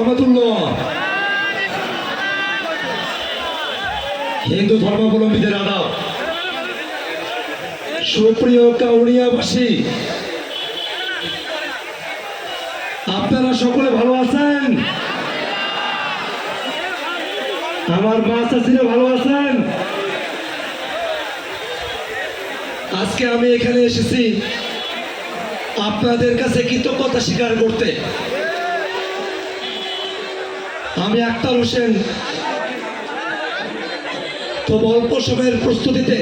রহমতুল্লাহ। হিন্দু ধর্মাবলম্বীদের আদাব। সুপ্রিয় কাউনিয়াবাসী, আপনারা সকলে ভালো আছেন? আমার মা চাচিরা ভালো আছেন? আজকে আমি এখানে এসেছি আপনাদের কাছে কৃতজ্ঞতা স্বীকার করতে। আমি আক্তার হোসেন খুব অল্প সময়ের প্রস্তুতিতে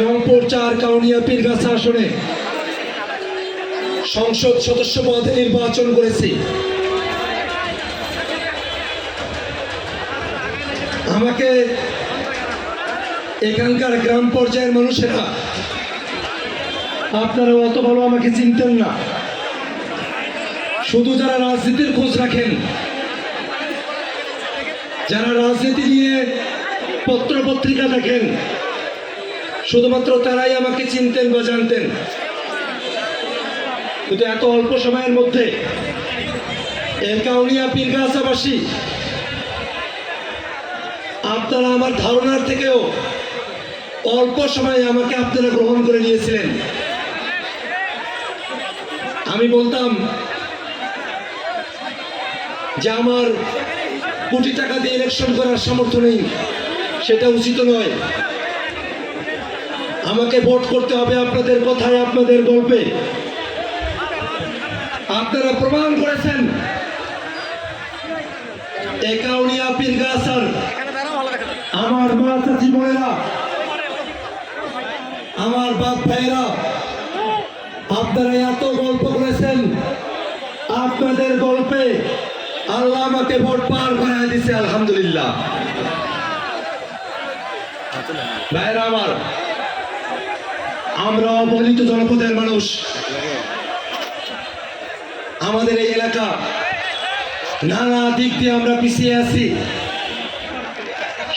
রংপুর ৪ কাউনিয়া পীরগাছা আসনে সংসদ সদস্য পদে নির্বাচন করেছি। আমাকে এখানকার গ্রাম পর্যায়ের মানুষেরা, আপনারা অত ভালো আমাকে চিনতেন না। শুধু যারা রাজনীতির খোঁজ রাখেন, যারা রাজনীতি নিয়ে পত্র পত্রিকা দেখেন, শুধুমাত্র তারাই আমাকে চিনতেন বা জানতেন। কিন্তু এত অল্প সময়ের মধ্যে কাউনিয়া পীরগাছাবাসী, আপনারা আমার ধারণার থেকেও অল্প সময়ে আমাকে আপনারা গ্রহণ করে নিয়েছিলেন। আমি বলতাম যে আমার কোটি টাকা দিয়ে ইলেকশন করার সামর্থ্য নেই, সেটা উচিত নয়। আমাকে ভোট করতে হবে আপনাদের কথায়, আপনাদের গল্পে। আপনারা প্রমাণ করেছেন কাউনিয়া পীরগাছার আমার মা চাচি বোনেরা, আমার বাপ ভাইয়েরা, আপনারা এত গল্প করেছেন। আপনাদের গল্পে আল্লাহ আমাকে ভোট পার করে দিয়েছে, আলহামদুলিল্লাহ। ভাইয়েরা আমার, আমরা অবহেলিত জনপদের মানুষ। আমাদের এই এলাকা নানা দিক দিয়ে আমরা পিছিয়ে আছি।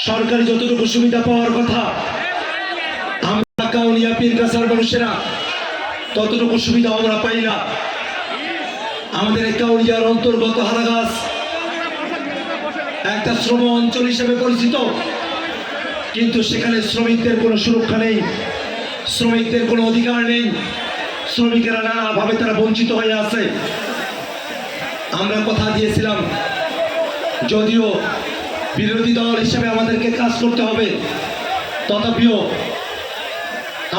সরকারি যতটুকু সুবিধা পাওয়ার কথা, আমরা কাউনিয়া পীরগাছার মানুষেরা ততটুকু সুবিধা আমরা পাই না। আমাদের এই কাউনিয়ার অন্তর্গত হারাগাছ একটা শ্রম অঞ্চল হিসেবে পরিচিত, কিন্তু সেখানে শ্রমিকদের কোনো সুরক্ষা নেই, শ্রমিকদের কোনো অধিকার নেই। শ্রমিকেরা নানাভাবে তারা বঞ্চিত হয়ে আছে। আমরা কথা দিয়েছিলাম, যদিও বিরোধী দল হিসেবে আমাদেরকে কাজ করতে হবে, তথাপিও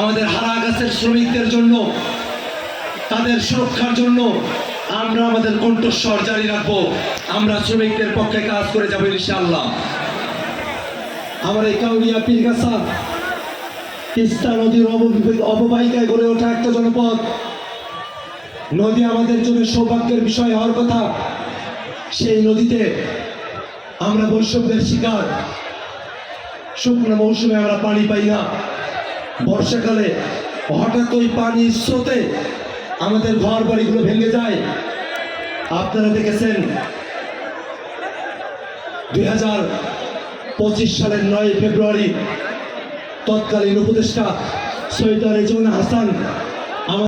আমাদের হারাগাছের শ্রমিকদের জন্য, তাদের সুরক্ষার জন্য আমরা আমাদের কণ্ঠস্বর জারি রাখবো। আমরা শ্রমিকদের পক্ষে কাজ করে যাবো ইনশাআল্লাহ। আমার এই কাউনিয়া পীরগাছা তিস্তা নদীর অববাহিকায় গড়ে ওঠা একটা জনপদ। নদী আমাদের জন্য সৌভাগ্যের বিষয় হওয়ার কথা। সেই নদীতে আমরা বৈষম্যের শিকার। শুকনো মৌসুমে আমরা পানি পাই না, বর্ষাকালে হঠাৎ ওই পানির স্রোতে আমাদের ঘর বাড়িগুলো ভেঙে যায়। আপনারা দেখেছেন 2025 সালের 9 ফেব্রুয়ারি তৎকালীন উপদেষ্টা সৈয়দ রেজওয়ানা হাসান